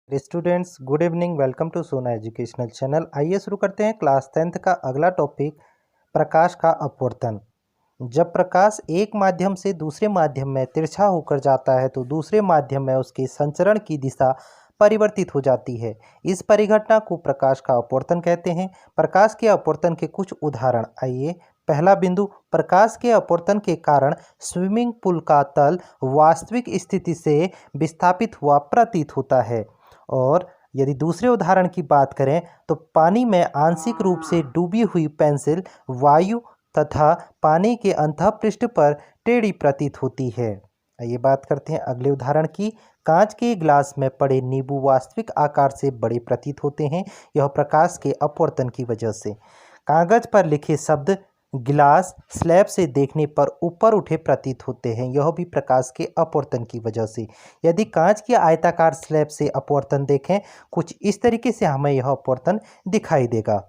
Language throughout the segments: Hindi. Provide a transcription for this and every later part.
Students good evening. Welcome to Sona educational channel. आइए शुरू करते हैं क्लास 10th का अगला टॉपिक, प्रकाश का अपवर्तन। जब प्रकाश एक माध्यम से दूसरे माध्यम में तिरछा होकर जाता है तो दूसरे माध्यम में उसके संचरण की दिशा परिवर्तित हो जाती है। इस परिघटना को प्रकाश का अपवर्तन कहते हैं। प्रकाश के अपवर्तन के कुछ उदाहरण आइए। पहला बिंदु, प्रकाश के अपवर्तन के कारण स्विमिंग पूल का तल वास्तविक स्थिति से विस्थापित हुआ प्रतीत होता है। और यदि दूसरे उदाहरण की बात करें तो पानी में आंशिक रूप से डूबी हुई पेंसिल वायु तथा पानी के अंतःपृष्ठ पर टेढ़ी प्रतीत होती है। आइए बात करते हैं अगले उदाहरण की। कांच के गिलास में पड़े नींबू वास्तविक आकार से बड़े प्रतीत होते हैं, यह प्रकाश के अपवर्तन की वजह से। कागज पर लिखे शब्द गिलास स्लैब से देखने पर ऊपर उठे प्रतीत होते हैं, यह भी प्रकाश के अपवर्तन की वजह से। यदि कांच के आयताकार स्लैब से अपवर्तन देखें, कुछ इस तरीके से हमें यह अपवर्तन दिखाई देगा।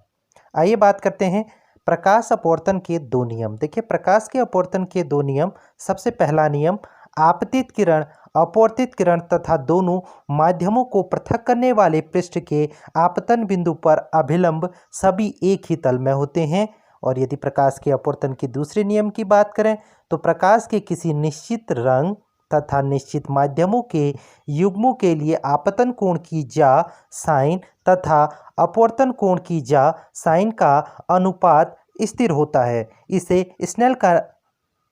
आइए बात करते हैं प्रकाश अपवर्तन के दो नियम। देखिए, प्रकाश के अपवर्तन के दो नियम। सबसे पहला नियम, आपतित किरण अपवर्तित किरण तथा दोनों माध्यमों को पृथक करने वाले पृष्ठ के आपतन बिंदु पर अभिलंब सभी एक ही तल में होते हैं। और यदि प्रकाश के अपवर्तन के दूसरे नियम की बात करें तो प्रकाश के किसी निश्चित रंग तथा निश्चित माध्यमों के युग्मों के लिए आपतन कोण की जा साइन तथा अपवर्तन कोण की जा साइन का अनुपात स्थिर होता है। इसे स्नेल का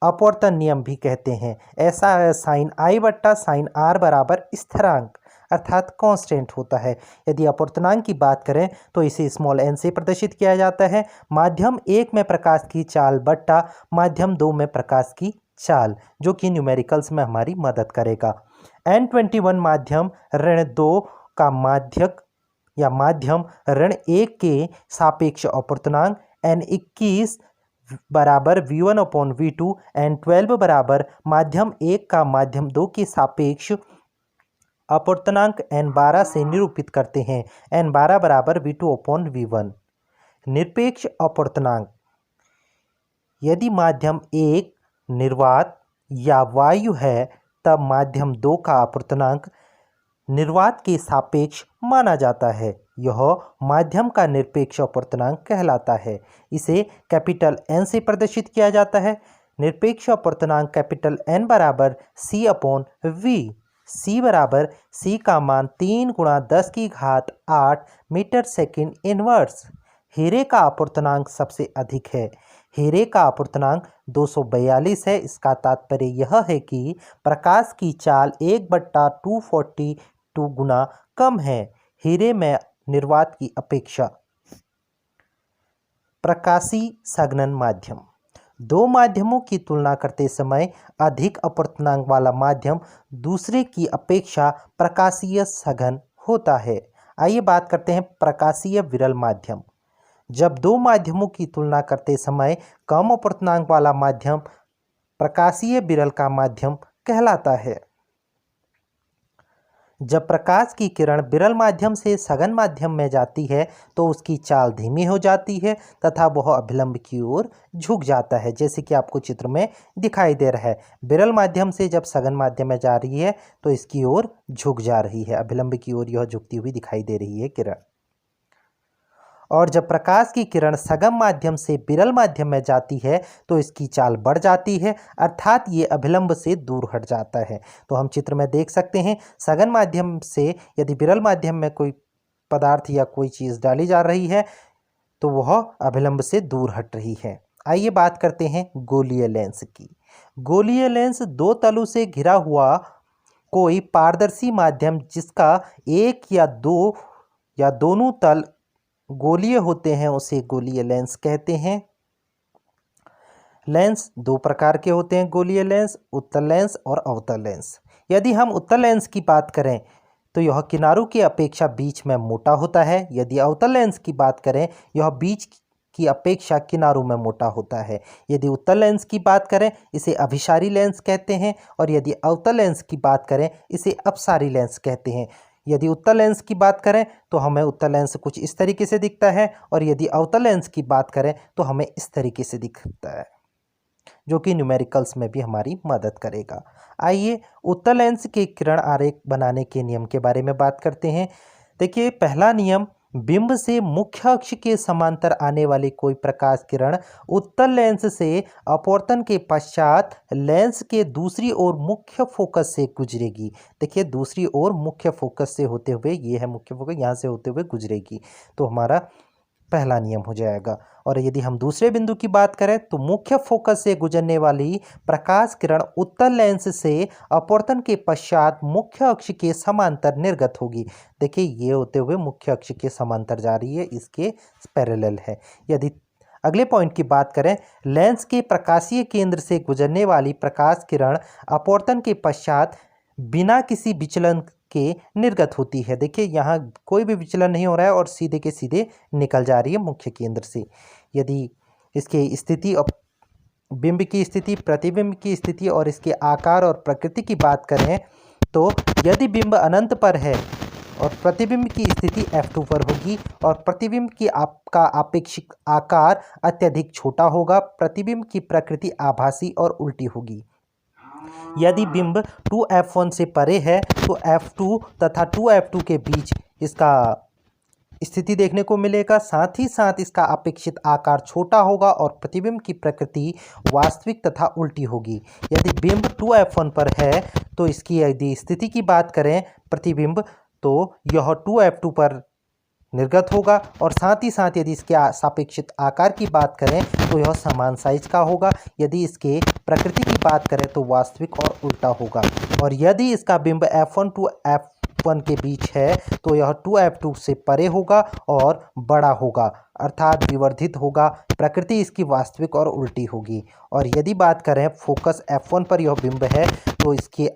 अपवर्तन नियम भी कहते हैं। ऐसा है साइन आई बट्टा साइन आर बराबर स्थिरांक अर्थात कांस्टेंट होता है। यदि अपवर्तनांक की बात करें तो इसे स्मॉल एन से प्रदर्शित किया जाता है। माध्यम 1 में प्रकाश की चाल बट्टा माध्यम 2 में प्रकाश की चाल, जो कि न्यूमेरिकल्स में हमारी मदद करेगा। N21 माध्यम ऋण 2 का माध्यक या माध्यम ऋण 1 के सापेक्ष अपवर्तनांक N21 बराबर V1/V2, N12 बराबर माध्यम 1 का माध्यम 2 के सापेक्ष अपवर्तनांक N12 से निरूपित करते हैं। N12 बराबर V2/V1। निरपेक्ष अपवर्तनांक, यदि माध्यम 1 निर्वात या वायु है तब माध्यम 2 का अपवर्तनांक निर्वात के सापेक्ष माना जाता है। यह माध्यम का निरपेक्ष अपवर्तनांक कहलाता है। इसे कैपिटल N से प्रदर्शित किया जाता है। निरपेक्ष अपवर्तनांक कैपिटल N बराबर C/V। C बराबर C का मान 3 × 10⁸ मीटर सेकेंड इनवर्स। हीरे का अपवर्तनांक सबसे अधिक है। हीरे का अपवर्तनांक 242 है। इसका तात्पर्य यह है कि प्रकाश की चाल 1/242 गुना कम है हीरे में निर्वात की अपेक्षा। प्रकाशीय संघनन माध्यम, दो माध्यमों की तुलना करते समय अधिक अपवर्तनांक वाला माध्यम दूसरे की अपेक्षा प्रकाशीय सघन होता है। आइए बात करते हैं प्रकाशीय विरल माध्यम। जब दो माध्यमों की तुलना करते समय कम अपवर्तनांक वाला माध्यम प्रकाशीय विरल का माध्यम कहलाता है। जब प्रकाश की किरण विरल माध्यम से सघन माध्यम में जाती है तो उसकी चाल धीमी हो जाती है तथा वह अभिलंब की ओर झुक जाता है, जैसे कि आपको चित्र में दिखाई दे रहा है। विरल माध्यम से जब सघन माध्यम में जा रही है तो इसकी ओर झुक जा रही है, अभिलंब की ओर यह झुकती हुई दिखाई दे रही है किरण। और जब प्रकाश की किरण सघन माध्यम से विरल माध्यम में जाती है तो इसकी चाल बढ़ जाती है, अर्थात ये अभिलंब से दूर हट जाता है। तो हम चित्र में देख सकते हैं, सघन माध्यम से यदि विरल माध्यम में कोई पदार्थ या कोई चीज़ डाली जा रही है तो वह अभिलंब से दूर हट रही है। आइए बात करते हैं गोलीय लेंस की। गोलीय लेंस दो तलों से घिरा हुआ कोई पारदर्शी माध्यम जिसका एक या दो या दोनों तल गोलीय होते हैं उसे गोलीय लेंस कहते हैं। लेंस दो प्रकार के होते हैं गोलीय लेंस, उत्तल लेंस और अवतल लेंस। यदि हम उत्तल लेंस की बात करें तो यह किनारों की अपेक्षा बीच में मोटा होता है। यदि अवतल लेंस की बात करें यह बीच की अपेक्षा किनारों में मोटा होता है। यदि उत्तल लेंस की बात करें इसे अभिसारी लेंस कहते हैं और यदि अवतल लेंस की बात करें इसे अपसारी लेंस कहते हैं। यदि उत्तल लेंस की बात करें तो हमें उत्तल लेंस कुछ इस तरीके से दिखता है और यदि अवतल लेंस की बात करें तो हमें इस तरीके से दिखता है। जो कि न्यूमेरिकल्स में भी हमारी मदद करेगा। आइए उत्तल लेंस के किरण आरेख बनाने के नियम के बारे में बात करते हैं। देखिए, पहला नियम, बिंब से मुख्य अक्ष के समांतर आने वाली कोई प्रकाश किरण उत्तल लेंस से अपवर्तन के पश्चात लेंस के दूसरी ओर मुख्य फोकस से गुजरेगी। देखिए, दूसरी ओर मुख्य फोकस से होते हुए, ये है मुख्य फोकस, यहाँ से होते हुए गुजरेगी, तो हमारा पहला नियम हो जाएगा। और यदि हम दूसरे बिंदु की बात करें तो मुख्य फोकस से गुजरने वाली प्रकाश किरण उत्तल लेंस से अपवर्तन के पश्चात मुख्य अक्ष के समांतर निर्गत होगी। देखिए, ये होते हुए मुख्य अक्ष के समांतर जा रही है, इसके पैरेलल है। यदि अगले पॉइंट की बात करें, लेंस के प्रकाशीय केंद्र से गुजरने वाली प्रकाश किरण अपवर्तन के पश्चात बिना किसी विचलन के निर्गत होती है। देखिए, यहाँ कोई भी विचलन नहीं हो रहा है और सीधे के सीधे निकल जा रही है मुख्य केंद्र से। यदि इसके स्थिति और बिंब की स्थिति, प्रतिबिंब की स्थिति और इसके आकार और प्रकृति की बात करें तो यदि बिंब अनंत पर है और प्रतिबिंब की स्थिति F2 पर होगी और प्रतिबिंब की आपका आपेक्षिक आकार अत्यधिक छोटा होगा, प्रतिबिंब की प्रकृति आभासी और उल्टी होगी। यदि बिंब 2F1 से परे है तो F2 तथा 2F2 के बीच इसका स्थिति देखने को मिलेगा, साथ ही साथ इसका अपेक्षित आकार छोटा होगा और प्रतिबिंब की प्रकृति वास्तविक तथा उल्टी होगी। यदि बिंब 2F1 पर है तो इसकी यदि स्थिति की बात करें प्रतिबिंब, तो यह 2F2 पर निर्गत होगा और साथ ही साथ यदि इसके सापेक्षित आकार की बात करें तो यह समान साइज का होगा। यदि इसके प्रकृति की बात करें तो वास्तविक और उल्टा होगा। और यदि इसका बिंब F1 टू F1 के बीच है तो यह 2F2 से परे होगा और बड़ा होगा, अर्थात विवर्धित होगा, प्रकृति इसकी वास्तविक और उल्टी होगी। और यदि बात करें फोकस F1 पर यह बिंब है तो इसकी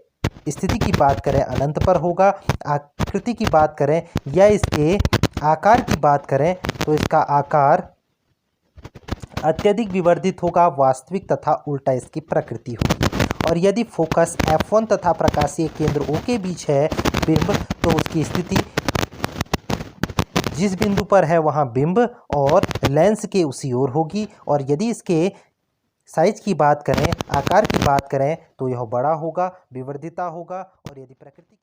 स्थिति की बात करें अनंत पर होगा, आकृति की बात करें या इसके आकार की बात करें तो इसका आकार अत्यधिक विवर्धित होगा, वास्तविक तथा उल्टा इसकी प्रकृति होगी। और यदि फोकस F1 तथा प्रकाशीय केंद्र O के बीच है बिंब, तो उसकी स्थिति जिस बिंदु पर है वहां बिंब और लेंस के उसी ओर होगी। और यदि इसके साइज की बात करें, आकार की बात करें तो यह बड़ा होगा, विवर्धिता होगा। और यदि प्रकृति